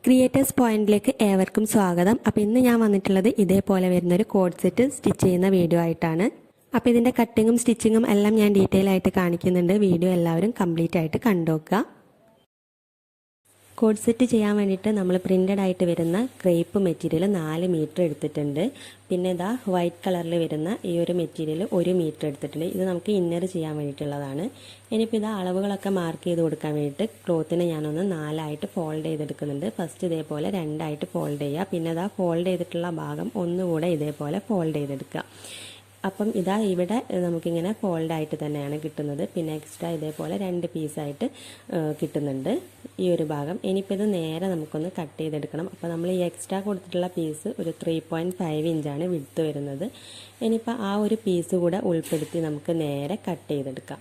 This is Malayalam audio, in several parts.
ക്രിയേറ്റേഴ്സ് പോയിന്റിലേക്ക് ഏവർക്കും സ്വാഗതം. അപ്പോൾ ഇന്ന് ഞാൻ വന്നിട്ടുള്ളത് ഇതേപോലെ വരുന്നൊരു കോഡ് സെറ്റ് സ്റ്റിച്ച് ചെയ്യുന്ന വീഡിയോ ആയിട്ടാണ്. അപ്പോൾ ഇതിൻ്റെ കട്ടിങ്ങും സ്റ്റിച്ചിങ്ങും എല്ലാം ഞാൻ ഡീറ്റെയിൽ ആയിട്ട് കാണിക്കുന്നുണ്ട്. വീഡിയോ എല്ലാവരും കംപ്ലീറ്റ് ആയിട്ട് കണ്ടുനോക്കുക. കോഡ് സെറ്റ് ചെയ്യാൻ വേണ്ടിയിട്ട് നമ്മൾ പ്രിൻ്റഡ് ആയിട്ട് വരുന്ന ക്രേപ്പ് മെറ്റീരിയൽ 4 മീറ്റർ എടുത്തിട്ടുണ്ട്. പിന്നെ ഇതാ വൈറ്റ് കളറിൽ വരുന്ന ഈ ഒരു മെറ്റീരിയൽ 1 മീറ്റർ എടുത്തിട്ടുണ്ട്. ഇത് നമുക്ക് ഇന്നർ ചെയ്യാൻ വേണ്ടിയിട്ടുള്ളതാണ്. ഇനിയിപ്പോൾ ഇതാ അളവുകളൊക്കെ മാർക്ക് ചെയ്ത് കൊടുക്കാൻ വേണ്ടിയിട്ട് ക്ലോത്തിനെ ഞാനൊന്ന് 4 ആയിട്ട് ഫോൾഡ് ചെയ്തെടുക്കുന്നുണ്ട്. ഫസ്റ്റ് ഇതേപോലെ 2 ആയിട്ട് ഫോൾഡ് ചെയ്യുക. പിന്നെ ഇതാ ഫോൾഡ് ചെയ്തിട്ടുള്ള ഭാഗം ഒന്നുകൂടെ ഇതേപോലെ ഫോൾഡ് ചെയ്തെടുക്കുക. അപ്പം ഇതാ ഇവിടെ നമുക്കിങ്ങനെ ഫോൾഡായിട്ട് തന്നെയാണ് കിട്ടുന്നത്. പിന്നെ എക്സ്ട്രാ ഇതേപോലെ 2 പീസായിട്ട് കിട്ടുന്നുണ്ട് ഈ ഒരു ഭാഗം. ഇനിയിപ്പോൾ ഇത് നേരെ നമുക്കൊന്ന് കട്ട് ചെയ്തെടുക്കണം. അപ്പോൾ നമ്മൾ ഈ എക്സ്ട്രാ കൊടുത്തിട്ടുള്ള പീസ് ഒരു 3.5 ഇഞ്ചാണ് വിഡ്ത്ത് വരുന്നത്. ഇനിയിപ്പോൾ ആ ഒരു പീസ് കൂടെ ഉൾപ്പെടുത്തി നമുക്ക് നേരെ കട്ട് ചെയ്തെടുക്കാം.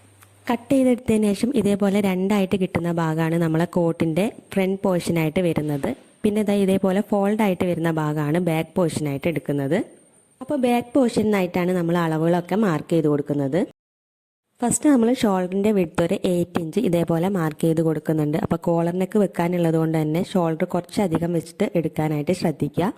കട്ട് ചെയ്തെടുത്തതിന് ശേഷം ഇതേപോലെ 2 ആയിട്ട് കിട്ടുന്ന ഭാഗമാണ് നമ്മളെ കോട്ടിൻ്റെ ഫ്രണ്ട് പോർഷനായിട്ട് വരുന്നത്. പിന്നെ ഇതേപോലെ ഫോൾഡായിട്ട് വരുന്ന ഭാഗമാണ് ബാക്ക് പോർഷനായിട്ട് എടുക്കുന്നത്. അപ്പോൾ ബാക്ക് പോർഷനായിട്ടാണ് നമ്മൾ അളവുകളൊക്കെ മാർക്ക് ചെയ്ത് കൊടുക്കുന്നത്. ഫസ്റ്റ് നമ്മൾ ഷോൾഡറിൻ്റെ വിഡ്ത്ത് ഒരു 8 ഇഞ്ച് ഇതേപോലെ മാർക്ക് ചെയ്ത് കൊടുക്കുന്നുണ്ട്. അപ്പോൾ കോളർ നെക്ക് വെക്കാനുള്ളത് കൊണ്ട് തന്നെ ഷോൾഡർ കുറച്ചധികം വെച്ചിട്ട് എടുക്കാനായിട്ട് ശ്രദ്ധിക്കുക.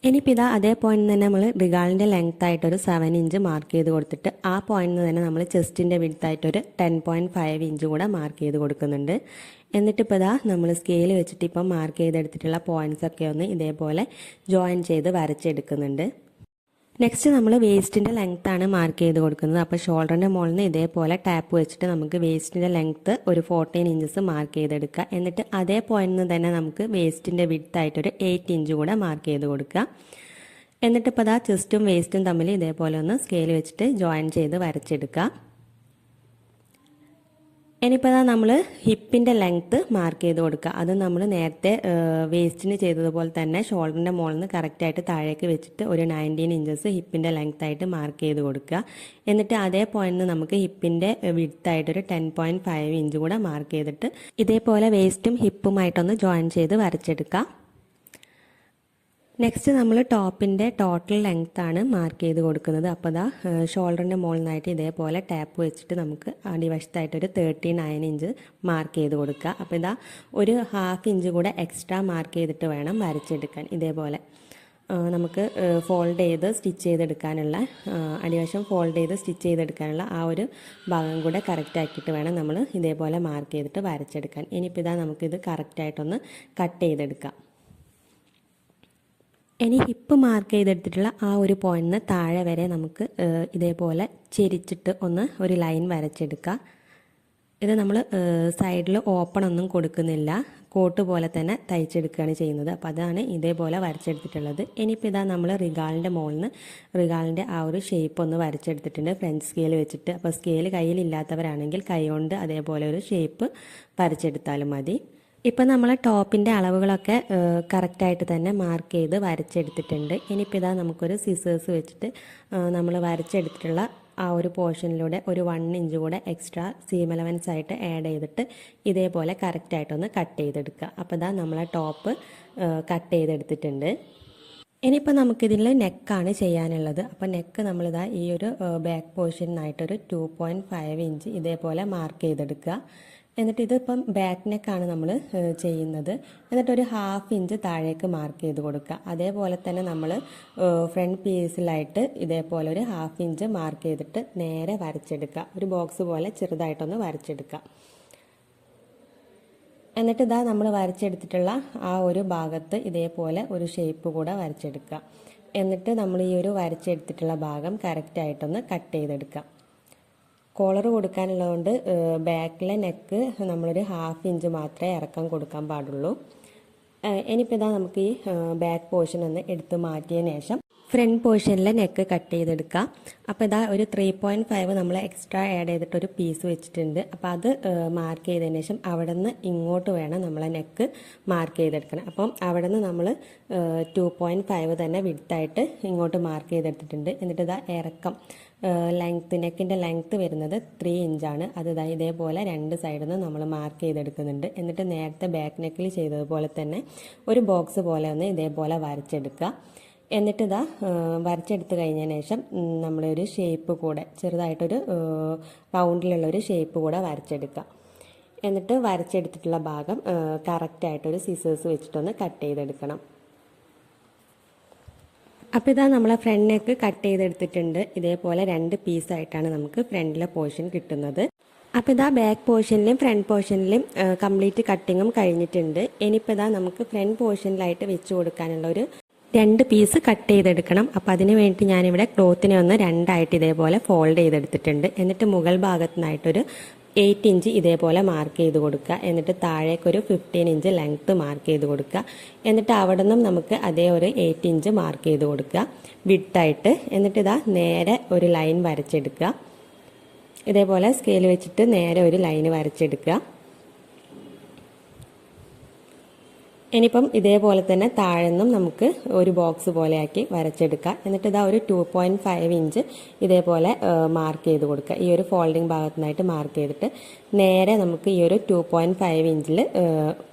ഇനിയിപ്പോൾ ഇതാ അതേ പോയിന്റ് തന്നെ നമ്മൾ റിഗാളിൻ്റെ ലെങ്ത് ആയിട്ടൊരു 7 ഇഞ്ച് മാർക്ക് ചെയ്ത് കൊടുത്തിട്ട് ആ പോയിന്റിൽ തന്നെ നമ്മൾ ചെസ്റ്റിൻ്റെ വിഡ്ത്ത് ആയിട്ടൊരു 10.5 ഇഞ്ച് കൂടെ മാർക്ക് ചെയ്ത് കൊടുക്കുന്നുണ്ട്. എന്നിട്ടിപ്പോൾ ഇതാ നമ്മൾ സ്കെയിൽ വെച്ചിട്ട് ഇപ്പം മാർക്ക് ചെയ്തെടുത്തിട്ടുള്ള പോയിന്റ്സൊക്കെ ഒന്ന് ഇതേപോലെ ജോയിൻ ചെയ്ത് വരച്ചെടുക്കുന്നുണ്ട്. നെക്സ്റ്റ് നമ്മൾ വേസ്റ്റിൻ്റെ ലെങ്ത്താണ് മാർക്ക് ചെയ്ത് കൊടുക്കുന്നത്. അപ്പോൾ ഷോൾഡറിൻ്റെ മുകളിൽ നിന്ന് ഇതേപോലെ ടാപ്പ് വെച്ചിട്ട് നമുക്ക് വേസ്റ്റിൻ്റെ ലെങ്ത്ത് ഒരു 14 ഇഞ്ചസ് മാർക്ക് ചെയ്തെടുക്കുക. എന്നിട്ട് അതേ പോയിന്റിൽ നിന്ന് തന്നെ നമുക്ക് വേസ്റ്റിൻ്റെ വിഡ്ത്തായിട്ടൊരു 8 ഇഞ്ച് കൂടെ മാർക്ക് ചെയ്ത് കൊടുക്കുക. എന്നിട്ടിപ്പോൾ അതാ ചെസ്റ്റും വേസ്റ്റും തമ്മിൽ ഇതേപോലെ ഒന്ന് സ്കെയിൽ വെച്ചിട്ട് ജോയിൻ ചെയ്ത് വരച്ചെടുക്കുക. ഇനിയിപ്പോൾ അതാ നമ്മൾ ഹിപ്പിൻ്റെ ലെങ്ത്ത് മാർക്ക് ചെയ്ത് കൊടുക്കുക. അത് നമ്മൾ നേരത്തെ വേസ്റ്റിന് ചെയ്തതുപോലെ തന്നെ ഷോൾഡറിൻ്റെ മുകളിൽ നിന്ന് കറക്റ്റായിട്ട് താഴേക്ക് വെച്ചിട്ട് ഒരു 19 ഇഞ്ചസ് ഹിപ്പിൻ്റെ ലെങ്ത്തായിട്ട് മാർക്ക് ചെയ്ത് കൊടുക്കുക. എന്നിട്ട് അതേ പോയിന്റിൽ നമുക്ക് ഹിപ്പിൻ്റെ വിഡ്ത്തായിട്ടൊരു 10.5 ഇഞ്ച് കൂടെ മാർക്ക് ചെയ്തിട്ട് ഇതേപോലെ വേസ്റ്റും ഹിപ്പുമായിട്ടൊന്ന് ജോയിൻ ചെയ്ത് വരച്ചെടുക്കുക. നെക്സ്റ്റ് നമ്മൾ ടോപ്പിൻ്റെ ടോട്ടൽ ലെങ്ത്താണ് മാർക്ക് ചെയ്ത് കൊടുക്കുന്നത്. അപ്പോൾ ഇതാ ഷോൾഡറിൻ്റെ മുകളിൽ നിന്നായിട്ട് ഇതേപോലെ ടാപ്പ് വെച്ചിട്ട് നമുക്ക് അടിവശത്തായിട്ടൊരു 39 ഇഞ്ച് മാർക്ക് ചെയ്ത് കൊടുക്കുക. അപ്പോൾ ഇതാ ഒരു 1/2 ഇഞ്ച് കൂടെ എക്സ്ട്രാ മാർക്ക് ചെയ്തിട്ട് വേണം വരച്ചെടുക്കാൻ. ഇതേപോലെ നമുക്ക് ഫോൾഡ് ചെയ്ത് സ്റ്റിച്ച് ചെയ്തെടുക്കാനുള്ള അടിവശം ഫോൾഡ് ചെയ്ത് സ്റ്റിച്ച് ചെയ്തെടുക്കാനുള്ള ആ ഒരു ഭാഗം കൂടെ കറക്റ്റ് ആക്കിയിട്ട് വേണം നമ്മൾ ഇതേപോലെ മാർക്ക് ചെയ്തിട്ട് വരച്ചെടുക്കാൻ. ഇനിയിപ്പോൾ ഇതാ നമുക്കിത് കറക്റ്റായിട്ടൊന്ന് കട്ട് ചെയ്തെടുക്കാം. ഇനി ഹിപ്പ് മാർക്ക് ചെയ്തെടുത്തിട്ടുള്ള ആ ഒരു പോയിന്റിൽ നിന്ന് താഴെ വരെ നമുക്ക് ഇതേപോലെ ചെരിച്ചിട്ട് ഒന്ന് ഒരു ലൈൻ വരച്ചെടുക്കുക. ഇത് നമ്മൾ സൈഡിൽ ഓപ്പൺ ഒന്നും കൊടുക്കുന്നില്ല, കോട്ട് പോലെ തന്നെ തയ്ച്ചെടുക്കുകയാണ് ചെയ്യുന്നത്. അപ്പോൾ അതാണ് ഇതേപോലെ വരച്ചെടുത്തിട്ടുള്ളത്. ഇനിയിപ്പോൾ ഇതാ നമ്മൾ റിഗാളിൻ്റെ മുകളിൽ നിന്ന് റിഗാളിൻ്റെ ആ ഒരു ഷേപ്പ് ഒന്ന് വരച്ചെടുത്തിട്ടുണ്ട് ഫ്രഞ്ച് സ്കെയിൽ വെച്ചിട്ട്. അപ്പോൾ സ്കെയിൽ കയ്യിലില്ലാത്തവരാണെങ്കിൽ കൈ കൊണ്ട് അതേപോലെ ഒരു ഷേപ്പ് വരച്ചെടുത്താലും മതി. ഇപ്പം നമ്മൾ ടോപ്പിൻ്റെ അളവുകളൊക്കെ കറക്റ്റായിട്ട് തന്നെ മാർക്ക് ചെയ്ത് വരച്ചെടുത്തിട്ടുണ്ട്. ഇനിയിപ്പോൾ ഇതാ നമുക്കൊരു സിസേഴ്സ് വെച്ചിട്ട് നമ്മൾ വരച്ചെടുത്തിട്ടുള്ള ആ ഒരു പോർഷനിലൂടെ ഒരു 1 ഇഞ്ച് കൂടെ എക്സ്ട്രാ സീം അലവൻസ് ആയിട്ട് ആഡ് ചെയ്തിട്ട് ഇതേപോലെ കറക്റ്റായിട്ടൊന്ന് കട്ട് ചെയ്തെടുക്കുക. അപ്പോൾ ഇതാ നമ്മളെ ടോപ്പ് കട്ട് ചെയ്തെടുത്തിട്ടുണ്ട്. ഇനിയിപ്പോൾ നമുക്കിതിൽ നെക്കാണ് ചെയ്യാനുള്ളത്. അപ്പോൾ നെക്ക് നമ്മളിതാ ഈ ഒരു ബാക്ക് പോർഷനായിട്ടൊരു 2.5 ഇഞ്ച് ഇതേപോലെ മാർക്ക് ചെയ്തെടുക്കുക. എന്നിട്ട് ഇതിപ്പം ബാക്ക് നെക്കാണ് നമ്മൾ ചെയ്യുന്നത്. എന്നിട്ടൊരു 1/2 ഇഞ്ച് താഴേക്ക് മാർക്ക് ചെയ്ത് കൊടുക്കുക. അതേപോലെ തന്നെ നമ്മൾ ഫ്രണ്ട് പീസിലായിട്ട് ഇതേപോലെ ഒരു 1/2 ഇഞ്ച് മാർക്ക് ചെയ്തിട്ട് നേരെ വരച്ചെടുക്കുക. ഒരു ബോക്സ് പോലെ ചെറുതായിട്ടൊന്ന് വരച്ചെടുക്കുക. എന്നിട്ട് ഇതാ നമ്മൾ വരച്ചെടുത്തിട്ടുള്ള ആ ഒരു ഭാഗത്ത് ഇതേപോലെ ഒരു ഷേപ്പ് കൂടെ വരച്ചെടുക്കുക. എന്നിട്ട് നമ്മൾ ഈ ഒരു വരച്ചെടുത്തിട്ടുള്ള ഭാഗം കറക്റ്റായിട്ടൊന്ന് കട്ട് ചെയ്തെടുക്കുക. കോളർ കൊടുക്കാനുള്ളതുകൊണ്ട് ബാക്കിലെ നെക്ക് നമ്മളൊരു 1/2 ഇഞ്ച് മാത്രമേ ഇറക്കം കൊടുക്കാൻ പാടുള്ളൂ. ഇനിയിപ്പോൾ ഇതാ നമുക്ക് ഈ ബാക്ക് പോർഷൻ ഒന്ന് എടുത്ത് മാറ്റിയതിന് ശേഷം ഫ്രണ്ട് പോർഷനിലെ നെക്ക് കട്ട് ചെയ്തെടുക്കുക. അപ്പോൾ ഇതാ ഒരു 3.5 നമ്മൾ എക്സ്ട്രാ ആഡ് ചെയ്തിട്ടൊരു പീസ് വെച്ചിട്ടുണ്ട്. അപ്പോൾ അത് മാർക്ക് ചെയ്തതിന് ശേഷം അവിടെ നിന്ന് ഇങ്ങോട്ട് വേണം നമ്മളെ നെക്ക് മാർക്ക് ചെയ്തെടുക്കണം. അപ്പം അവിടെ നിന്ന് നമ്മൾ 2.5 തന്നെ വിഡ്ത്തായിട്ട് ഇങ്ങോട്ട് മാർക്ക് ചെയ്തെടുത്തിട്ടുണ്ട്. എന്നിട്ട് ഇതാ ഇറക്കം നെക്കിൻ്റെ ലെങ്ത്ത് വരുന്നത് 3 ഇഞ്ചാണ്. അത് ഇതേപോലെ 2 സൈഡിൽ നിന്ന് നമ്മൾ മാർക്ക് ചെയ്തെടുക്കുന്നുണ്ട്. എന്നിട്ട് നേരത്തെ ബാക്ക് നെക്കിൽ ചെയ്തതുപോലെ തന്നെ ഒരു ബോക്സ് പോലെ ഒന്ന് ഇതേപോലെ വരച്ചെടുക്കുക. എന്നിട്ട് ഇതാ വരച്ചെടുത്ത് കഴിഞ്ഞതിന് ശേഷം നമ്മളൊരു ഷേപ്പ് കൂടെ ചെറുതായിട്ടൊരു റൗണ്ടിലുള്ളൊരു ഷേപ്പ് കൂടെ വരച്ചെടുക്കുക. എന്നിട്ട് വരച്ചെടുത്തിട്ടുള്ള ഭാഗം കറക്റ്റായിട്ടൊരു സിസേഴ്സ് വെച്ചിട്ടൊന്ന് കട്ട് ചെയ്തെടുക്കണം. അപ്പോൾ ഇതാ നമ്മളെ ഫ്രണ്ട് നെക്ക് കട്ട് ചെയ്തെടുത്തിട്ടുണ്ട്. ഇതേപോലെ 2 പീസായിട്ടാണ് നമുക്ക് ഫ്രണ്ടിലെ പോർഷൻ കിട്ടുന്നത്. അപ്പോൾ ഇതാ ബാക്ക് പോർഷനിലും ഫ്രണ്ട് പോർഷനിലും കംപ്ലീറ്റ് കട്ടിങ്ങും കഴിഞ്ഞിട്ടുണ്ട്. ഇനിയിപ്പോൾ ഇതാ നമുക്ക് ഫ്രണ്ട് പോർഷനിലായിട്ട് വെച്ച് കൊടുക്കാനുള്ള ഒരു 2 പീസ് കട്ട് ചെയ്തെടുക്കണം. അപ്പോൾ അതിന് വേണ്ടി ഞാനിവിടെ ക്ലോത്തിനെ ഒന്ന് 2ആയിട്ട് ഇതേപോലെ ഫോൾഡ് ചെയ്തെടുത്തിട്ടുണ്ട്. എന്നിട്ട് മുകൾ ഭാഗത്തുനിന്നായിട്ടൊരു 8 ഇഞ്ച് ഇതേപോലെ മാർക്ക് ചെയ്ത് കൊടുക്കുക. എന്നിട്ട് താഴേക്കൊരു 15 ഇഞ്ച് ലെങ്ത്ത് മാർക്ക് ചെയ്ത് കൊടുക്കുക. എന്നിട്ട് അവിടെ നിന്നും നമുക്ക് അതേ ഒരു 8 ഇഞ്ച് മാർക്ക് ചെയ്ത് കൊടുക്കുക വിഡ്ത്തായിട്ട്. എന്നിട്ട് ഇതാ നേരെ ഒരു ലൈൻ വരച്ചെടുക്കുക. ഇതേപോലെ സ്കെയിൽ വെച്ചിട്ട് നേരെ ഒരു ലൈൻ വരച്ചെടുക്കുക. ഇനിയിപ്പം ഇതേപോലെ തന്നെ താഴെ നിന്നും നമുക്ക് ഒരു ബോക്സ് പോലെയാക്കി വരച്ചെടുക്കുക. എന്നിട്ട് ഇതാ ഒരു 2.5 ഇഞ്ച് ഇതേപോലെ മാർക്ക് ചെയ്ത് കൊടുക്കുക. ഈ ഒരു ഫോൾഡിങ് ഭാഗത്തുനിന്നായിട്ട് മാർക്ക് ചെയ്തിട്ട് നേരെ നമുക്ക് ഈ ഒരു 2.5 ഇഞ്ചിൽ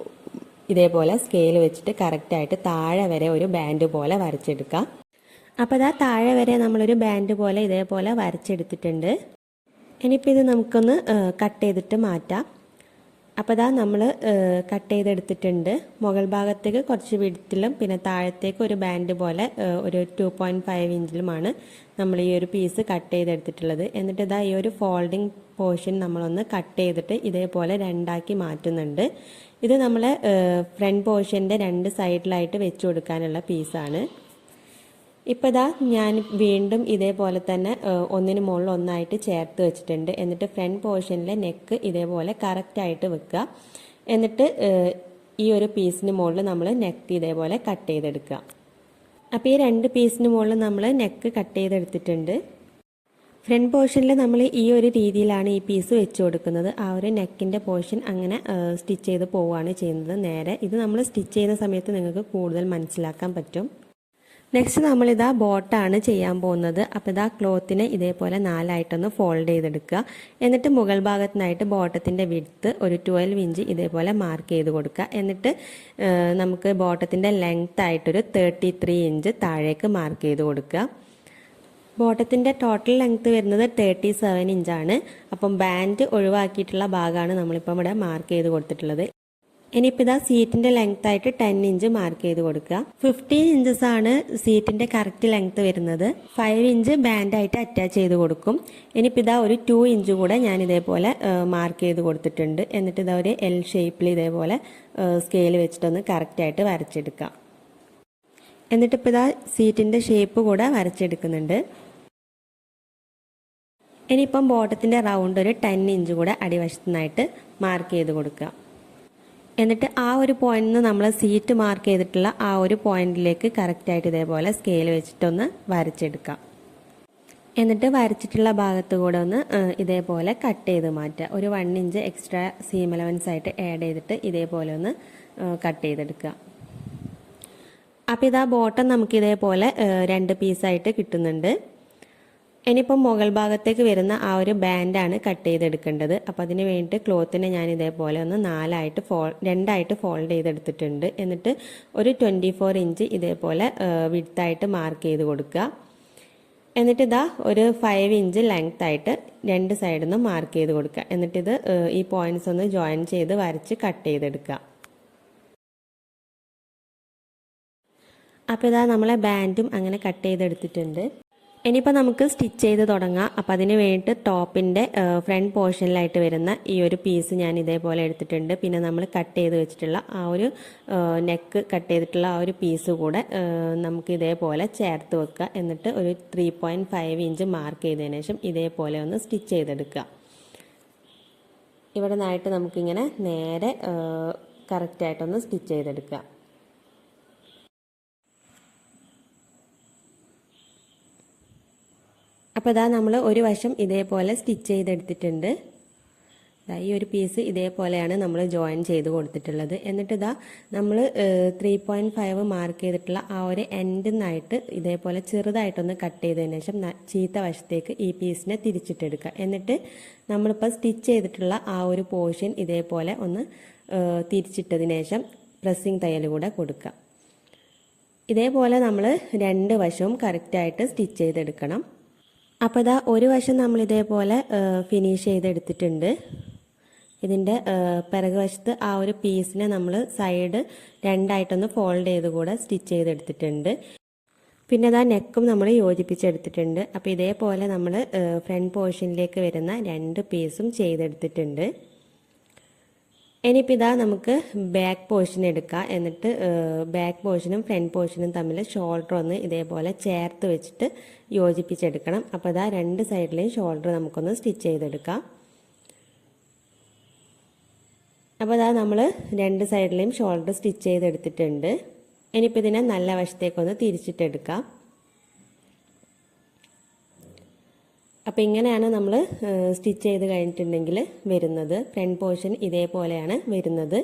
ഇതേപോലെ സ്കെയിൽ വെച്ചിട്ട് കറക്റ്റായിട്ട് താഴെ വരെ ഒരു ബാൻഡ് പോലെ വരച്ചെടുക്കുക. അപ്പോൾ ഇതാ താഴെ വരെ നമ്മളൊരു ബാൻഡ് പോലെ ഇതേപോലെ വരച്ചെടുത്തിട്ടുണ്ട്. ഇനിയിപ്പോൾ ഇത് നമുക്കൊന്ന് കട്ട് ചെയ്തിട്ട് മാറ്റാം. അപ്പോൾ ഇതാ നമ്മൾ കട്ട് ചെയ്തെടുത്തിട്ടുണ്ട്. മുകൾ ഭാഗത്തേക്ക് കുറച്ച് വിഡ്ത്തിലും പിന്നെ താഴത്തേക്ക് ഒരു ബാൻഡ് പോലെ ഒരു 2.5 ഇഞ്ചിലുമാണ് നമ്മൾ ഈ ഒരു പീസ് കട്ട് ചെയ്തെടുത്തിട്ടുള്ളത്. എന്നിട്ട് ഇതാ ഈ ഒരു ഫോൾഡിങ് പോർഷൻ നമ്മളൊന്ന് കട്ട് ചെയ്തിട്ട് ഇതേപോലെ 2ആക്കി മാറ്റുന്നുണ്ട്. ഇത് നമ്മൾ ഫ്രണ്ട് പോർഷൻ്റെ 2 സൈഡിലായിട്ട് വെച്ച് കൊടുക്കാനുള്ള പീസാണ്. ഇപ്പോൾ ഇതാ ഞാൻ വീണ്ടും ഇതേപോലെ തന്നെ ഒന്നിന് മുകളിൽ ഒന്നായിട്ട് ചേർത്ത് വെച്ചിട്ടുണ്ട്. എന്നിട്ട് ഫ്രണ്ട് പോർഷനിലെ നെക്ക് ഇതേപോലെ കറക്റ്റായിട്ട് വെക്കുക. എന്നിട്ട് ഈ ഒരു പീസിന് മുകളിൽ നമ്മൾ നെക്ക് ഇതേപോലെ കട്ട് ചെയ്തെടുക്കുക. അപ്പോൾ ഈ 2 പീസിന് മുകളിൽ നമ്മൾ നെക്ക് കട്ട് ചെയ്തെടുത്തിട്ടുണ്ട്. ഫ്രണ്ട് പോർഷനിൽ നമ്മൾ ഈ ഒരു രീതിയിലാണ് ഈ പീസ് വെച്ച് കൊടുക്കുന്നത്. ആ ഒരു നെക്കിൻ്റെ പോർഷൻ അങ്ങനെ സ്റ്റിച്ച് ചെയ്ത് പോവുകയാണ് ചെയ്യുന്നത്. നേരെ ഇത് നമ്മൾ സ്റ്റിച്ച് ചെയ്യുന്ന സമയത്ത് നിങ്ങൾക്ക് കൂടുതൽ മനസ്സിലാക്കാൻ പറ്റും. നെക്സ്റ്റ് നമ്മളിതാ ബോട്ടാണ് ചെയ്യാൻ പോകുന്നത്. അപ്പോൾ ഇതാ ക്ലോത്തിനെ ഇതേപോലെ 4ആയിട്ടൊന്ന് ഫോൾഡ് ചെയ്തെടുക്കുക. എന്നിട്ട് മുകൾ ഭാഗത്തിനായിട്ട് ബോട്ടത്തിൻ്റെ വിഡ്ത്ത് ഒരു 12 ഇഞ്ച് ഇതേപോലെ മാർക്ക് ചെയ്ത് കൊടുക്കുക. എന്നിട്ട് നമുക്ക് ബോട്ടത്തിൻ്റെ ലെങ്ത് ആയിട്ടൊരു 33 ഇഞ്ച് താഴേക്ക് മാർക്ക് ചെയ്ത് കൊടുക്കുക. ബോട്ടത്തിൻ്റെ ടോട്ടൽ ലെങ്ത് വരുന്നത് 37 ഇഞ്ചാണ്. അപ്പം ബാൻഡ് ഒഴിവാക്കിയിട്ടുള്ള ഭാഗമാണ് നമ്മളിപ്പം ഇവിടെ മാർക്ക് ചെയ്ത് കൊടുത്തിട്ടുള്ളത്. ഇനിയിപ്പോൾ ഇതാ സീറ്റിൻ്റെ ലെങ്ത് ആയിട്ട് 10 ഇഞ്ച് മാർക്ക് ചെയ്ത് കൊടുക്കുക. 15 ഇഞ്ചസ് ആണ് സീറ്റിൻ്റെ കറക്റ്റ് ലെങ്ത് വരുന്നത്. 5 ഇഞ്ച് ബാൻഡായിട്ട് അറ്റാച്ച് ചെയ്ത് കൊടുക്കും. ഇനിയിപ്പോൾ ഇതാ ഒരു 2 ഇഞ്ച് കൂടെ ഞാൻ ഇതേപോലെ മാർക്ക് ചെയ്ത് കൊടുത്തിട്ടുണ്ട്. എന്നിട്ട് ഇതാ ഒരു L ഷേപ്പിൽ ഇതേപോലെ സ്കെയിൽ വെച്ചിട്ടൊന്ന് കറക്റ്റായിട്ട് വരച്ചെടുക്കാം. എന്നിട്ടിപ്പോൾ ഇതാ സീറ്റിൻ്റെ ഷേപ്പ് കൂടെ വരച്ചെടുക്കുന്നുണ്ട്. ഇനിയിപ്പം ബോട്ടത്തിൻ്റെ റൗണ്ട് ഒരു 10 ഇഞ്ച് കൂടെ അടിവശത്തുനിന്നായിട്ട് മാർക്ക് ചെയ്ത് കൊടുക്കുക. എന്നിട്ട് ആ ഒരു പോയിന്റിൽ നിന്ന് നമ്മൾ സീറ്റ് മാർക്ക് ചെയ്തിട്ടുള്ള ആ ഒരു പോയിന്റിലേക്ക് കറക്റ്റായിട്ട് ഇതേപോലെ സ്കെയിൽ വെച്ചിട്ടൊന്ന് വരച്ചെടുക്കാം. എന്നിട്ട് വരച്ചിട്ടുള്ള ഭാഗത്ത് കൂടെ ഒന്ന് ഇതേപോലെ കട്ട് ചെയ്ത് മാറ്റുക. ഒരു 1 ഇഞ്ച് എക്സ്ട്രാ സീം അലവൻസ് ആയിട്ട് ആഡ് ചെയ്തിട്ട് ഇതേപോലെ ഒന്ന് കട്ട് ചെയ്തെടുക്കുക. അപ്പോൾ ഇതാ ബോട്ടം നമുക്ക് ഇതേപോലെ 2 പീസായിട്ട് കിട്ടുന്നുണ്ട്. ഇനിയിപ്പം മുകൾ ഭാഗത്തേക്ക് വരുന്ന ആ ഒരു ബാൻഡാണ് കട്ട് ചെയ്തെടുക്കേണ്ടത്. അപ്പോൾ അതിന് വേണ്ടിയിട്ട് ക്ലോത്തിനെ ഞാൻ ഇതേപോലെ ഒന്ന് 2ആയിട്ട് ഫോൾഡ് ചെയ്തെടുത്തിട്ടുണ്ട്. എന്നിട്ട് ഒരു 24 ഇഞ്ച് ഇതേപോലെ വിഡ്ത്തായിട്ട് മാർക്ക് ചെയ്ത് കൊടുക്കുക. എന്നിട്ട് ഇതാ ഒരു 5 ഇഞ്ച് ലെങ്ത് ആയിട്ട് 2 സൈഡിൽ നിന്നും മാർക്ക് ചെയ്ത് കൊടുക്കുക. എന്നിട്ടിത് ഈ പോയിന്റ്സ് ഒന്ന് ജോയിൻ ചെയ്ത് വരച്ച് കട്ട് ചെയ്തെടുക്കുക. അപ്പോൾ ഇതാ നമ്മളെ ബാൻഡും അങ്ങനെ കട്ട് ചെയ്തെടുത്തിട്ടുണ്ട്. ഇനിയിപ്പോൾ നമുക്ക് സ്റ്റിച്ച് ചെയ്ത് തുടങ്ങാം. അപ്പോൾ അതിന് വേണ്ടിയിട്ട് ടോപ്പിൻ്റെ ഫ്രണ്ട് പോർഷനിലായിട്ട് വരുന്ന ഈ ഒരു പീസ് ഞാൻ ഇതേപോലെ എടുത്തിട്ടുണ്ട്. പിന്നെ നമ്മൾ കട്ട് ചെയ്ത് വെച്ചിട്ടുള്ള ആ ഒരു നെക്ക് കട്ട് ചെയ്തിട്ടുള്ള ആ ഒരു പീസ് കൂടെ നമുക്ക് ഇതേപോലെ ചേർത്ത് വെക്കുക. എന്നിട്ട് ഒരു 3.5 ഇഞ്ച് മാർക്ക് ചെയ്തതിന് ശേഷം ഇതേപോലെ ഒന്ന് സ്റ്റിച്ച് ചെയ്തെടുക്കുക. ഇവിടെ നിന്നായിട്ട് നമുക്കിങ്ങനെ നേരെ കറക്റ്റായിട്ടൊന്ന് സ്റ്റിച്ച് ചെയ്തെടുക്കുക. അപ്പോൾ ഇതാ നമ്മൾ ഒരു വശം ഇതേപോലെ സ്റ്റിച്ച് ചെയ്തെടുത്തിട്ടുണ്ട്. ഈ ഒരു പീസ് ഇതേപോലെയാണ് നമ്മൾ ജോയിൻ ചെയ്ത് കൊടുത്തിട്ടുള്ളത്. എന്നിട്ട് ഇതാ നമ്മൾ 3.5 മാർക്ക് ചെയ്തിട്ടുള്ള ആ ഒരു എൻഡിൽ നിന്നായിട്ട് ഇതേപോലെ ചെറുതായിട്ടൊന്ന് കട്ട് ചെയ്തതിന് ശേഷം ചീത്ത വശത്തേക്ക് ഈ പീസിനെ തിരിച്ചിട്ടെടുക്കുക. എന്നിട്ട് നമ്മളിപ്പോൾ സ്റ്റിച്ച് ചെയ്തിട്ടുള്ള ആ ഒരു പോർഷൻ ഇതേപോലെ ഒന്ന് തിരിച്ചിട്ടതിന് ശേഷം പ്രസ്സിങ് തയ്യൽ കൂടെ കൊടുക്കുക. ഇതേപോലെ നമ്മൾ 2 വശവും കറക്റ്റായിട്ട് സ്റ്റിച്ച് ചെയ്തെടുക്കണം. അപ്പോൾ ഇതാ ഒരു വശം നമ്മൾ ഇതേപോലെ ഫിനിഷ് ചെയ്തെടുത്തിട്ടുണ്ട്. ഇതിൻ്റെ പിറകു വശത്ത് ആ ഒരു പീസിനെ നമ്മൾ സൈഡ് രണ്ടായിട്ടൊന്ന് ഫോൾഡ് ചെയ്ത് കൂടെ സ്റ്റിച്ച് ചെയ്തെടുത്തിട്ടുണ്ട്. പിന്നെ അതാ നെക്കും നമ്മൾ യോജിപ്പിച്ചെടുത്തിട്ടുണ്ട്. അപ്പോൾ ഇതേപോലെ നമ്മൾ ഫ്രണ്ട് പോർഷനിലേക്ക് വരുന്ന 2 പീസും ചെയ്തെടുത്തിട്ടുണ്ട്. ഇനിയിപ്പോൾ ഇതാ നമുക്ക് ബാക്ക് പോർഷൻ എടുക്കാം. എന്നിട്ട് ബാക്ക് പോർഷനും ഫ്രണ്ട് പോർഷനും തമ്മിൽ ഷോൾഡർ ഒന്ന് ഇതേപോലെ ചേർത്ത് വെച്ചിട്ട് യോജിപ്പിച്ചെടുക്കണം. അപ്പോൾ ഇതാ 2 സൈഡിലെയും ഷോൾഡർ നമുക്കൊന്ന് സ്റ്റിച്ച് ചെയ്തെടുക്കാം. അപ്പോൾ ഇതാ നമ്മൾ 2 സൈഡിലെയും ഷോൾഡർ സ്റ്റിച്ച് ചെയ്തെടുത്തിട്ടുണ്ട്. ഇനിയിപ്പോൾ ഇതിനെ നല്ല വശത്തേക്കൊന്ന് തിരിച്ചിട്ടെടുക്കാം. അപ്പോൾ ഇങ്ങനെയാണ് നമ്മൾ സ്റ്റിച്ച് ചെയ്ത് കഴിഞ്ഞിട്ടുണ്ടെങ്കിൽ വരുന്നത്. ഫ്രണ്ട് പോർഷൻ ഇതേപോലെയാണ് വരുന്നത്.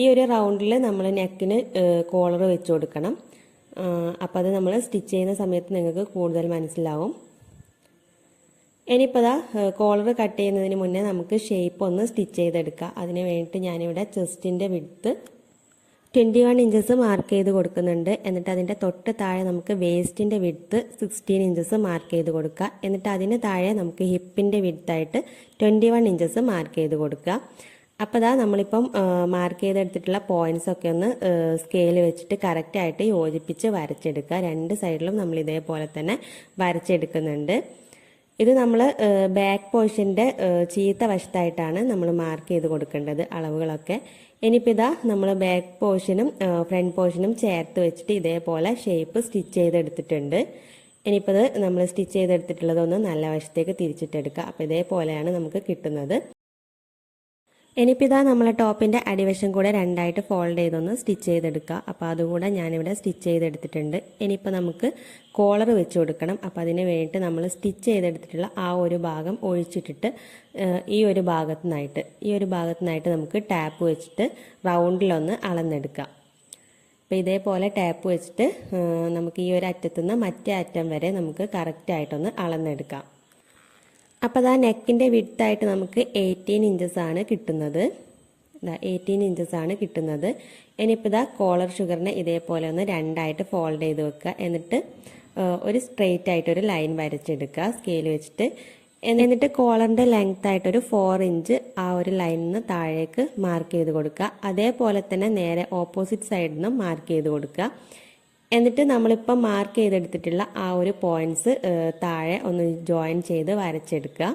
ഈ ഒരു റൗണ്ടിൽ നമ്മൾ നെക്കിന് കോളർ വെച്ച് കൊടുക്കണം. അപ്പോൾ അത് നമ്മൾ സ്റ്റിച്ച് ചെയ്യുന്ന സമയത്ത് നിങ്ങൾക്ക് കൂടുതൽ മനസ്സിലാവും. ഇനിയിപ്പോൾ കോളർ കട്ട് ചെയ്യുന്നതിന് മുന്നേ നമുക്ക് ഷേപ്പ് ഒന്ന് സ്റ്റിച്ച് ചെയ്തെടുക്കാം. അതിന് വേണ്ടിയിട്ട് ഞാനിവിടെ ചെസ്റ്റിൻ്റെ വിഡ്ത്ത് 21 ഇഞ്ചസ് മാർക്ക് ചെയ്ത് കൊടുക്കുന്നുണ്ട്. എന്നിട്ട് അതിൻ്റെ തൊട്ട് താഴെ നമുക്ക് വേസ്റ്റിൻ്റെ വിഡ്ത്ത് 16 ഇഞ്ചസ് മാർക്ക് ചെയ്ത് കൊടുക്കുക. എന്നിട്ട് അതിന് താഴെ നമുക്ക് ഹിപ്പിൻ്റെ വിഡ്ത്തായിട്ട് 21 ഇഞ്ചസ് മാർക്ക് ചെയ്ത് കൊടുക്കുക. അപ്പോൾ നമ്മളിപ്പം മാർക്ക് ചെയ്തെടുത്തിട്ടുള്ള പോയിൻറ്റ്സ് ഒക്കെ ഒന്ന് സ്കെയിൽ വെച്ചിട്ട് കറക്റ്റായിട്ട് യോജിപ്പിച്ച് വരച്ചെടുക്കുക. 2 സൈഡിലും നമ്മൾ ഇതേപോലെ തന്നെ വരച്ചെടുക്കുന്നുണ്ട്. ഇത് നമ്മൾ ബാക്ക് പോർഷൻ്റെ ചീത്ത വശത്തായിട്ടാണ് നമ്മൾ മാർക്ക് ചെയ്ത് കൊടുക്കേണ്ടത് അളവുകളൊക്കെ. ഇനിയിപ്പോൾ നമ്മൾ ബാക്ക് പോർഷനും ഫ്രണ്ട് പോർഷനും ചേർത്ത് വെച്ചിട്ട് ഇതേപോലെ ഷേപ്പ് സ്റ്റിച്ച് ചെയ്തെടുത്തിട്ടുണ്ട്. ഇനിയിപ്പോൾ നമ്മൾ സ്റ്റിച്ച് ചെയ്തെടുത്തിട്ടുള്ളതൊന്ന് നല്ല വശത്തേക്ക് തിരിച്ചിട്ടെടുക്കുക. അപ്പോൾ ഇതേപോലെയാണ് നമുക്ക് കിട്ടുന്നത്. ഇനിയിപ്പോൾ നമ്മളെ ടോപ്പിൻ്റെ അടിവശം കൂടെ രണ്ടായിട്ട് ഫോൾഡ് ചെയ്തൊന്ന് സ്റ്റിച്ച് ചെയ്തെടുക്കുക. അപ്പോൾ അതുകൂടെ ഞാനിവിടെ സ്റ്റിച്ച് ചെയ്തെടുത്തിട്ടുണ്ട്. ഇനിയിപ്പോൾ നമുക്ക് കോളർ വെച്ച് കൊടുക്കണം. അപ്പോൾ അതിന് വേണ്ടിയിട്ട് നമ്മൾ സ്റ്റിച്ച് ചെയ്തെടുത്തിട്ടുള്ള ആ ഒരു ഭാഗം ഒഴിച്ചിട്ടിട്ട് ഈ ഒരു ഭാഗത്തുനിന്നായിട്ട് നമുക്ക് ടാപ്പ് വെച്ചിട്ട് റൗണ്ടിലൊന്ന് അളന്നെടുക്കാം. അപ്പോൾ ഇതേപോലെ ടാപ്പ് വെച്ചിട്ട് നമുക്ക് ഈ ഒരു അറ്റത്തുനിന്ന് മറ്റേ അറ്റം വരെ നമുക്ക് കറക്റ്റായിട്ടൊന്ന് അളന്നെടുക്കാം. അപ്പോൾ നെക്കിൻ്റെ വിഡ്ത്തായിട്ട് നമുക്ക് 18 ഇഞ്ചസ് ആണ് കിട്ടുന്നത്. 18 ഇഞ്ചസ് ആണ് കിട്ടുന്നത്. ഇനിയിപ്പോൾ കോളർ ഷുഗറിനെ ഇതേപോലെ ഒന്ന് രണ്ടായിട്ട് ഫോൾഡ് ചെയ്ത് വെക്കുക. എന്നിട്ട് ഒരു സ്ട്രെയിറ്റ് ആയിട്ടൊരു ലൈൻ വരച്ചെടുക്കുക സ്കെയിൽ വെച്ചിട്ട്. എന്നിട്ട് കോളറിൻ്റെ ലെങ്ത് ആയിട്ടൊരു 4 ഇഞ്ച് ആ ഒരു ലൈനിൽ നിന്ന് താഴേക്ക് മാർക്ക് ചെയ്ത് കൊടുക്കുക. അതേപോലെ തന്നെ നേരെ ഓപ്പോസിറ്റ് സൈഡിൽ നിന്ന് മാർക്ക് ചെയ്ത് കൊടുക്കുക. എന്നിട്ട് നമ്മളിപ്പം മാർക്ക് ചെയ്തെടുത്തിട്ടുള്ള ആ ഒരു പോയിൻറ്റ്സ് താഴെ ഒന്ന് ജോയിൻ ചെയ്ത് വരച്ചെടുക്കുക.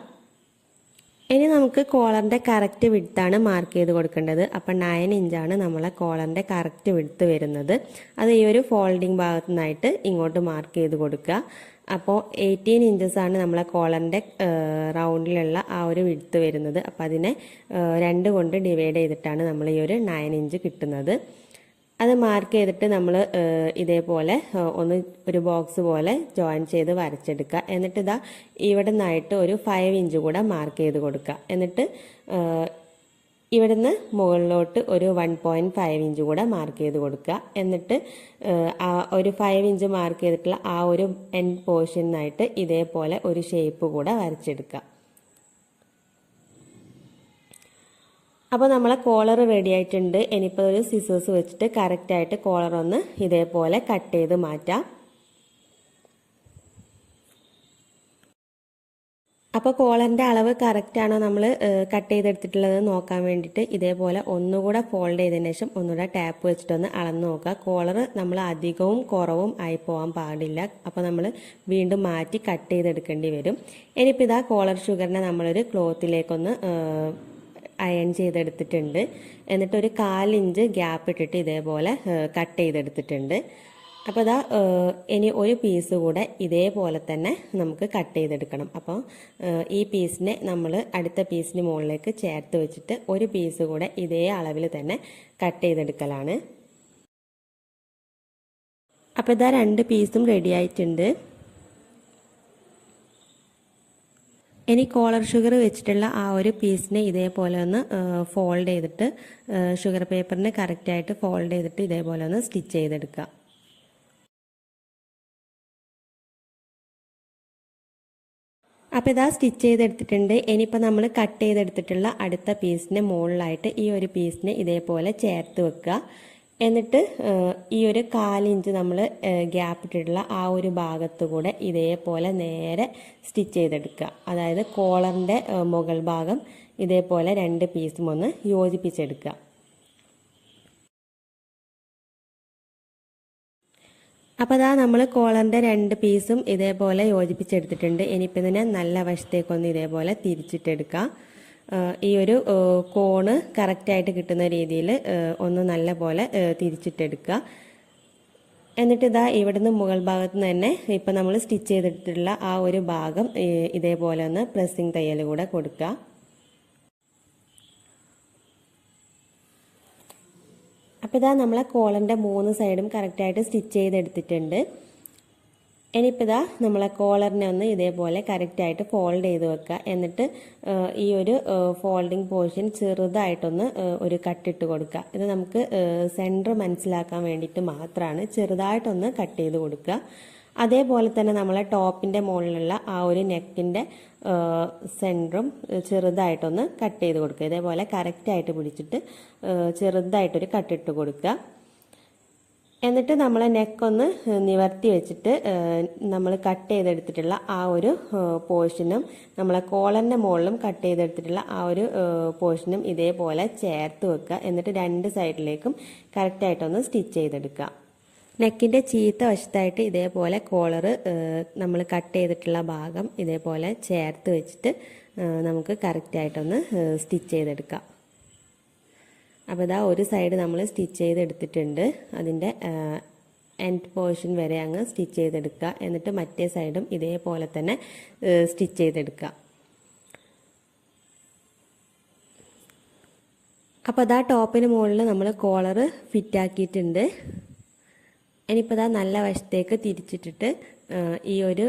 ഇനി നമുക്ക് കോളറിൻ്റെ കറക്റ്റ് വിഡ്ത്താണ് മാർക്ക് ചെയ്ത് കൊടുക്കേണ്ടത്. അപ്പം 9 ഇഞ്ചാണ് നമ്മളെ കോളറിൻ്റെ കറക്റ്റ് വിഡ്ത്ത് വരുന്നത്. അത് ഈ ഒരു ഫോൾഡിങ് ഭാഗത്തു നിന്നായിട്ട് ഇങ്ങോട്ട് മാർക്ക് ചെയ്ത് കൊടുക്കുക. അപ്പോൾ 18 ഇഞ്ചസ് ആണ് നമ്മളെ കോളറിൻ്റെ റൗണ്ടിലുള്ള ആ ഒരു വിഡ്ത്ത് വരുന്നത്. അപ്പോൾ അതിനെ 2 കൊണ്ട് ഡിവൈഡ് ചെയ്തിട്ടാണ് നമ്മൾ ഈ ഒരു 9 ഇഞ്ച് കിട്ടുന്നത്. അത് മാർക്ക് ചെയ്തിട്ട് നമ്മൾ ഇതേപോലെ ഒന്ന് ഒരു ബോക്സ് പോലെ ജോയിൻ ചെയ്ത് വരച്ചെടുക്കുക. എന്നിട്ട് ഇവിടെ നിന്നായിട്ട് ഒരു 5 ഇഞ്ച് കൂടെ മാർക്ക് ചെയ്ത് കൊടുക്കുക. എന്നിട്ട് ഇവിടുന്ന് മുകളിലോട്ട് ഒരു 1.5 ഇഞ്ച് കൂടെ മാർക്ക് ചെയ്ത് കൊടുക്കുക. എന്നിട്ട് ആ ഒരു 5 ഇഞ്ച് മാർക്ക് ചെയ്തിട്ടുള്ള ആ ഒരു എൻഡ് പോർഷനായിട്ട് ഇതേപോലെ ഒരു ഷേപ്പ് കൂടെ വരച്ചെടുക്കുക. അപ്പോൾ നമ്മളെ കോളർ റെഡി ആയിട്ടുണ്ട്. ഇനിയിപ്പോൾ ഒരു സിസേഴ്സ് വെച്ചിട്ട് കറക്റ്റായിട്ട് കോളർ ഒന്ന് ഇതേപോലെ കട്ട് ചെയ്ത് മാറ്റാം. അപ്പോൾ കോളറിൻ്റെ അളവ് കറക്റ്റാണോ നമ്മൾ കട്ട് ചെയ്തെടുത്തിട്ടുള്ളത് നോക്കാൻ വേണ്ടിയിട്ട് ഇതേപോലെ ഒന്നുകൂടെ ഫോൾഡ് ചെയ്തതിന് ശേഷം ഒന്നുകൂടെ ടാപ്പ് വെച്ചിട്ടൊന്ന് അളന്ന് നോക്കുക. കോളർ നമ്മൾ അധികവും കുറവും ആയി പോകാൻ പാടില്ല. അപ്പോൾ നമ്മൾ വീണ്ടും മാറ്റി കട്ട് ചെയ്തെടുക്കേണ്ടി വരും. ഇനിയിപ്പോൾ കോളർ ഷുഗറിനെ നമ്മളൊരു ക്ലോത്തിലേക്കൊന്ന് അയൺ ചെയ്തെടുത്തിട്ടുണ്ട്. എന്നിട്ട് ഒരു 1/4 ഇഞ്ച് ഗ്യാപ്പ് ഇട്ടിട്ട് ഇതേപോലെ കട്ട് ചെയ്തെടുത്തിട്ടുണ്ട്. അപ്പോൾ ഇനി ഒരു പീസ് കൂടെ ഇതേപോലെ തന്നെ നമുക്ക് കട്ട് ചെയ്തെടുക്കണം. അപ്പോൾ ഈ പീസിനെ നമ്മൾ അടുത്ത പീസിന് മുകളിലേക്ക് ചേർത്ത് വെച്ചിട്ട് ഒരു പീസ് കൂടെ ഇതേ അളവിൽ തന്നെ കട്ട് ചെയ്തെടുക്കലാണ്. അപ്പോൾ 2 പീസും റെഡി ആയിട്ടുണ്ട്. ഇനി കോളർ ഷുഗർ വെച്ചിട്ടുള്ള ആ ഒരു പീസിനെ ഇതേപോലെ ഒന്ന് ഫോൾഡ് ചെയ്തിട്ട് ഷുഗർ പേപ്പറിന് കറക്റ്റായിട്ട് ഫോൾഡ് ചെയ്തിട്ട് ഇതേപോലെ ഒന്ന് സ്റ്റിച്ച് ചെയ്തെടുക്കുക. അപ്പോൾ സ്റ്റിച്ച് ചെയ്തെടുത്തിട്ടുണ്ട്. ഇനിയിപ്പോൾ നമ്മൾ കട്ട് ചെയ്തെടുത്തിട്ടുള്ള അടുത്ത പീസിന് മുകളിലായിട്ട് ഈ ഒരു പീസിനെ ഇതേപോലെ ചേർത്ത് വെക്കുക. എന്നിട്ട് ഈ ഒരു 1/4 ഇഞ്ച് നമ്മൾ ഗ്യാപ്പ് ഇട്ടിട്ടുള്ള ആ ഒരു ഭാഗത്ത് കൂടെ ഇതേപോലെ നേരെ സ്റ്റിച്ച് ചെയ്തെടുക്കുക. അതായത് കോളറിൻ്റെ മുകൾ ഭാഗം ഇതേപോലെ രണ്ട് പീസും ഒന്ന് യോജിപ്പിച്ചെടുക്കുക. അപ്പോൾ അതാ നമ്മൾ കോളറിൻ്റെ രണ്ട് പീസും ഇതേപോലെ യോജിപ്പിച്ചെടുത്തിട്ടുണ്ട്. ഇനിയിപ്പോൾ ഇതിനെ നല്ല വശത്തേക്കൊന്ന് ഇതേപോലെ തിരിച്ചിട്ടെടുക്കാം. ഈ ഒരു കോണ് കറക്റ്റായിട്ട് കിട്ടുന്ന രീതിയിൽ ഒന്ന് നല്ല പോലെ തിരിച്ചിട്ടെടുക്കുക. എന്നിട്ട് ഇതാ ഇവിടുന്ന് മുകൾ ഭാഗത്ത് നിന്ന് തന്നെ ഇപ്പം നമ്മൾ സ്റ്റിച്ച് ചെയ്തിട്ടുള്ള ആ ഒരു ഭാഗം ഇതേപോലെ ഒന്ന് പ്രസ്സിങ് തയ്യൽ കൂടെ കൊടുക്കുക. അപ്പോൾ ഇതാ നമ്മളെ കോളറിൻ്റെ 3 സൈഡും കറക്റ്റായിട്ട് സ്റ്റിച്ച് ചെയ്തെടുത്തിട്ടുണ്ട്. ഇനിയിപ്പോൾ ഇതാ നമ്മളെ കോളറിനെ ഒന്ന് ഇതേപോലെ കറക്റ്റായിട്ട് ഫോൾഡ് ചെയ്ത് വെക്കുക. എന്നിട്ട് ഈ ഒരു ഫോൾഡിങ് പോർഷൻ ചെറുതായിട്ടൊന്ന് ഒരു കട്ടിട്ട് കൊടുക്കുക. ഇത് നമുക്ക് സെൻറ്റർ മനസ്സിലാക്കാൻ വേണ്ടിയിട്ട് മാത്രമാണ് ചെറുതായിട്ടൊന്ന് കട്ട് ചെയ്ത് കൊടുക്കുക. അതേപോലെ തന്നെ നമ്മളെ ടോപ്പിൻ്റെ മുകളിലുള്ള ആ ഒരു നെക്കിൻ്റെ സെൻറ്ററും ചെറുതായിട്ടൊന്ന് കട്ട് ചെയ്ത് കൊടുക്കുക. ഇതേപോലെ കറക്റ്റായിട്ട് പിടിച്ചിട്ട് ചെറുതായിട്ടൊരു കട്ടിട്ട് കൊടുക്കുക. എന്നിട്ട് നമ്മളെ നെക്കൊന്ന് നിവർത്തി വെച്ചിട്ട് നമ്മൾ കട്ട് ചെയ്തെടുത്തിട്ടുള്ള ആ ഒരു പോർഷനും നമ്മളെ കോളറിൻ്റെ മുകളിലും കട്ട് ചെയ്തെടുത്തിട്ടുള്ള ആ ഒരു പോർഷനും ഇതേപോലെ ചേർത്ത് വെക്കുക. എന്നിട്ട് രണ്ട് സൈഡിലേക്കും കറക്റ്റായിട്ടൊന്ന് സ്റ്റിച്ച് ചെയ്തെടുക്കുക. നെക്കിൻ്റെ ചീത്ത വശത്തായിട്ട് ഇതേപോലെ കോളർ നമ്മൾ കട്ട് ചെയ്തിട്ടുള്ള ഭാഗം ഇതേപോലെ ചേർത്ത് വെച്ചിട്ട് നമുക്ക് കറക്റ്റായിട്ടൊന്ന് സ്റ്റിച്ച് ചെയ്തെടുക്കാം. അപ്പോൾ ഇതാ ഒരു സൈഡ് നമ്മൾ സ്റ്റിച്ച് ചെയ്തെടുത്തിട്ടുണ്ട്. അതിൻ്റെ എൻഡ് പോർഷൻ വരെ അങ്ങ് സ്റ്റിച്ച് ചെയ്തെടുക്കുക. എന്നിട്ട് മറ്റേ സൈഡും ഇതേപോലെ തന്നെ സ്റ്റിച്ച് ചെയ്തെടുക്കുക. അപ്പോൾ അതാ ടോപ്പിന് മുകളിൽ നമ്മൾ കോളർ ഫിറ്റാക്കിയിട്ടുണ്ട്. ഇനിയിപ്പോൾ ഇതാ നല്ല വശത്തേക്ക് തിരിച്ചിട്ടിട്ട് ഈ ഒരു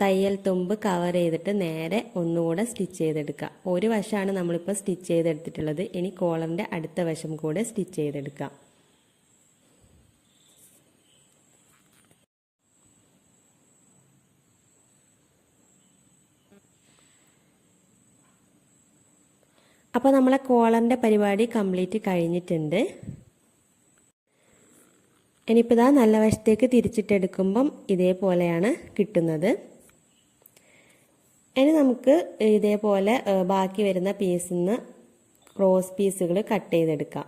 തയ്യൽ തുമ്പ് കവർ ചെയ്തിട്ട് നേരെ ഒന്നുകൂടെ സ്റ്റിച്ച് ചെയ്തെടുക്കുക. ഒരു വശമാണ് നമ്മളിപ്പോൾ സ്റ്റിച്ച് ചെയ്തെടുത്തിട്ടുള്ളത്. ഇനി കോളറിൻ്റെ അടുത്ത വശം കൂടെ സ്റ്റിച്ച് ചെയ്തെടുക്കാം. അപ്പോൾ നമ്മളെ കോളറിൻ്റെ പരിപാടി കംപ്ലീറ്റ് കഴിഞ്ഞിട്ടുണ്ട്. ഇനിയിപ്പോൾ ഇതാ നല്ല വശത്തേക്ക് തിരിച്ചിട്ടെടുക്കുമ്പം ഇതേപോലെയാണ് കിട്ടുന്നത്. ഇനി നമുക്ക് ഇതേപോലെ ബാക്കി വരുന്ന പീസിൽ നിന്ന് ക്രോസ് പീസുകൾ കട്ട് ചെയ്തെടുക്കാം.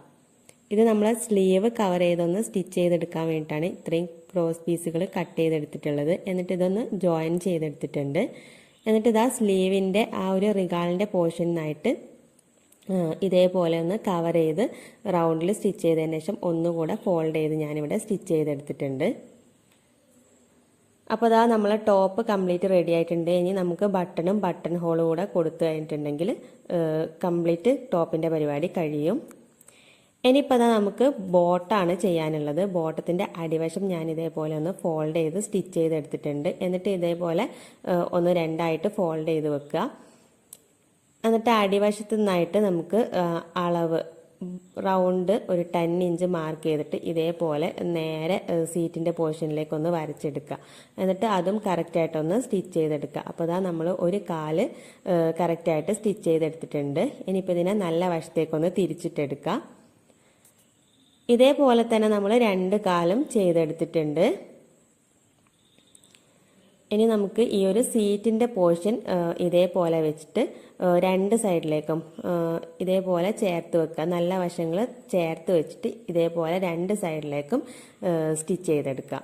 ഇത് നമ്മൾ സ്ലീവ് കവർ ചെയ്തൊന്ന് സ്റ്റിച്ച് ചെയ്തെടുക്കാൻ വേണ്ടിയിട്ടാണ് ഇത്രയും ക്രോസ് പീസുകൾ കട്ട് ചെയ്തെടുത്തിട്ടുള്ളത്. എന്നിട്ട് ഇതൊന്ന് ജോയിൻ ചെയ്തെടുത്തിട്ടുണ്ട്. എന്നിട്ട് ഇതാ സ്ലീവിൻ്റെ ആ ഒരു റിഗാളിൻ്റെ പോർഷനായിട്ട് ഇതേപോലെ ഒന്ന് കവർ ചെയ്ത് റൗണ്ടിൽ സ്റ്റിച്ച് ചെയ്തതിന് ശേഷം ഒന്നുകൂടെ ഫോൾഡ് ചെയ്ത് ഞാനിവിടെ സ്റ്റിച്ച് ചെയ്തെടുത്തിട്ടുണ്ട്. അപ്പോൾ അതാ നമ്മളെ ടോപ്പ് കംപ്ലീറ്റ് റെഡി ആയിട്ടുണ്ട്. ഇനി നമുക്ക് ബട്ടണും ബട്ടൺ ഹോളും കൂടെ കൊടുത്തു കഴിഞ്ഞിട്ടുണ്ടെങ്കിൽ കംപ്ലീറ്റ് ടോപ്പിൻ്റെ പരിപാടി കഴിയും. ഇനിയിപ്പോൾ അതാ നമുക്ക് ബോട്ടാണ് ചെയ്യാനുള്ളത്. ബോട്ടത്തിൻ്റെ അടിവശം ഞാൻ ഇതേപോലെ ഒന്ന് ഫോൾഡ് ചെയ്ത് സ്റ്റിച്ച് ചെയ്തെടുത്തിട്ടുണ്ട്. എന്നിട്ട് ഇതേപോലെ ഒന്ന് രണ്ടായിട്ട് ഫോൾഡ് ചെയ്ത് വെക്കുക. എന്നിട്ട് അടിവശത്തു നിന്നായിട്ട് നമുക്ക് അളവ് റൗണ്ട് ഒരു 10 ഇഞ്ച് മാർക്ക് ചെയ്തിട്ട് ഇതേപോലെ നേരെ സീറ്റിൻ്റെ പോർഷനിലേക്കൊന്ന് വരച്ചെടുക്കുക. എന്നിട്ട് അതും കറക്റ്റായിട്ടൊന്ന് സ്റ്റിച്ച് ചെയ്തെടുക്കുക. അപ്പോൾ അതാ നമ്മൾ ഒരു കാല് കറക്റ്റായിട്ട് സ്റ്റിച്ച് ചെയ്തെടുത്തിട്ടുണ്ട്. ഇനിയിപ്പോൾ ഇതിനെ നല്ല വശത്തേക്കൊന്ന് തിരിച്ചിട്ടെടുക്കുക. ഇതേപോലെ തന്നെ നമ്മൾ രണ്ട് കാലും ചെയ്തെടുത്തിട്ടുണ്ട്. ഇനി നമുക്ക് ഈ ഒരു സീറ്റിൻ്റെ പോർഷൻ ഇതേപോലെ വെച്ചിട്ട് രണ്ട് സൈഡിലേക്കും ഇതേപോലെ ചേർത്ത് വെക്കുക. നല്ല വശങ്ങൾ ചേർത്ത് വെച്ചിട്ട് ഇതേപോലെ രണ്ട് സൈഡിലേക്കും സ്റ്റിച്ച് ചെയ്തെടുക്കുക.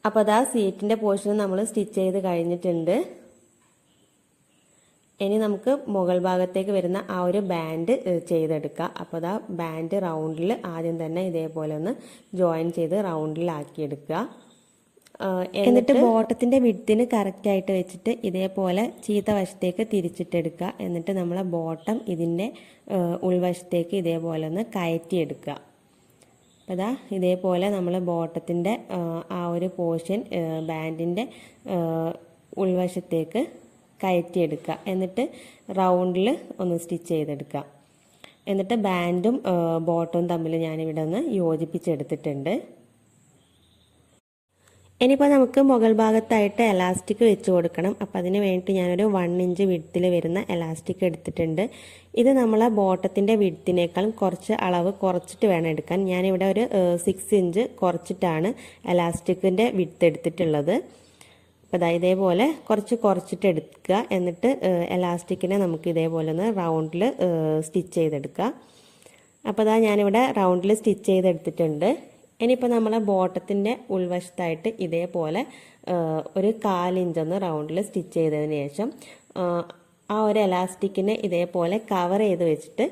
അപ്പോൾ അതാ സീറ്റിൻ്റെ പോർഷൻ നമ്മൾ സ്റ്റിച്ച് ചെയ്ത് കഴിഞ്ഞിട്ടുണ്ട്. ഇനി നമുക്ക് മുകൾ ഭാഗത്തേക്ക് വരുന്ന ആ ഒരു ബാൻഡ് ചെയ്തെടുക്കുക. അപ്പോൾ അതാ ബാൻഡ് റൗണ്ടിൽ ആദ്യം തന്നെ ഇതേപോലെ ഒന്ന് ജോയിൻ ചെയ്ത് റൗണ്ടിലാക്കിയെടുക്കുക. എന്നിട്ട് ബോട്ടത്തിൻ്റെ വിഡ്ത്തിന് കറക്റ്റായിട്ട് വെച്ചിട്ട് ഇതേപോലെ ചീത്ത വശത്തേക്ക് തിരിച്ചിട്ടെടുക്കുക. എന്നിട്ട് നമ്മളെ ബോട്ടം ഇതിൻ്റെ ഉൾവശത്തേക്ക് ഇതേപോലെ ഒന്ന് കയറ്റിയെടുക്കുക. അപ്പോൾ അതാ ഇതേപോലെ നമ്മൾ ബോട്ടത്തിൻ്റെ ആ ഒരു പോർഷൻ ബാൻഡിൻ്റെ ഉൾവശത്തേക്ക് കയറ്റിയെടുക്കുക. എന്നിട്ട് റൗണ്ടിൽ ഒന്ന് സ്റ്റിച്ച് ചെയ്തെടുക്കുക. എന്നിട്ട് ബാൻഡും ബോട്ടവും തമ്മിൽ ഞാനിവിടെ ഒന്ന് യോജിപ്പിച്ചെടുത്തിട്ടുണ്ട്. ഇനിയിപ്പോൾ നമുക്ക് മുകൾ ഭാഗത്തായിട്ട് എലാസ്റ്റിക് വെച്ച് കൊടുക്കണം. അപ്പോൾ അതിന് വേണ്ടി ഞാനൊരു 1 ഇഞ്ച് വിഡ്ത്തിൽ വരുന്ന എലാസ്റ്റിക് എടുത്തിട്ടുണ്ട്. ഇത് നമ്മളെ ബോട്ടത്തിൻ്റെ വിഡ്ത്തിനേക്കാളും കുറച്ച് അളവ് കുറച്ചിട്ട് വേണം എടുക്കാൻ. ഞാനിവിടെ ഒരു 6 ഇഞ്ച് കുറച്ചിട്ടാണ് എലാസ്റ്റിക്കിൻ്റെ വിഡ്ത്ത് എടുത്തിട്ടുള്ളത്. അപ്പോൾ അതായത് ഇതേപോലെ കുറച്ചിട്ട് എടുക്കുക. എന്നിട്ട് എലാസ്റ്റിക്കിനെ നമുക്ക് ഇതേപോലെ ഒന്ന് റൗണ്ടിൽ സ്റ്റിച്ച് ചെയ്തെടുക്കുക. അപ്പോൾ അതാ ഞാനിവിടെ റൗണ്ടിൽ സ്റ്റിച്ച് ചെയ്തെടുത്തിട്ടുണ്ട്. ഇനിയിപ്പോൾ നമ്മളെ ബോട്ടത്തിൻ്റെ ഉൾവശത്തായിട്ട് ഇതേപോലെ ഒരു 1/4 ഇഞ്ചൊന്ന് റൗണ്ടിൽ സ്റ്റിച്ച് ചെയ്തതിന് ശേഷം ആ ഒരു എലാസ്റ്റിക്കിനെ ഇതേപോലെ കവർ ചെയ്ത് വെച്ചിട്ട്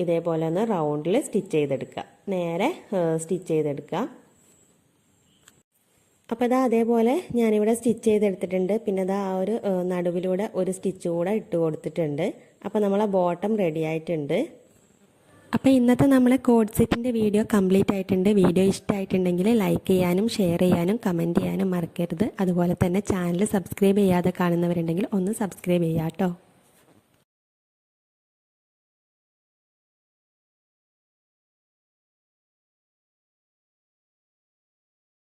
ഇതേപോലെ ഒന്ന് റൗണ്ടിൽ സ്റ്റിച്ച് ചെയ്തെടുക്കുക. നേരെ സ്റ്റിച്ച് ചെയ്തെടുക്കുക. അപ്പോൾ ഇതാ അതേപോലെ ഞാനിവിടെ സ്റ്റിച്ച് ചെയ്തെടുത്തിട്ടുണ്ട്. പിന്നെ ഇതാ ആ ഒരു നടുവിലൂടെ ഒരു സ്റ്റിച്ച് കൂടെ ഇട്ട് കൊടുത്തിട്ടുണ്ട്. അപ്പോൾ നമ്മളെ ബോട്ടം റെഡി ആയിട്ടുണ്ട്. അപ്പോൾ ഇന്നത്തെ നമ്മളെ കോഡ് സെറ്റിൻ്റെ വീഡിയോ കംപ്ലീറ്റ് ആയിട്ടുണ്ട്. വീഡിയോ ഇഷ്ടമായിട്ടുണ്ടെങ്കിൽ ലൈക്ക് ചെയ്യാനും ഷെയർ ചെയ്യാനും കമൻറ്റ് ചെയ്യാനും മറക്കരുത്. അതുപോലെ തന്നെ ചാനൽ സബ്സ്ക്രൈബ് ചെയ്യാതെ കാണുന്നവരുണ്ടെങ്കിൽ ഒന്ന് സബ്സ്ക്രൈബ് ചെയ്യാം കേട്ടോ.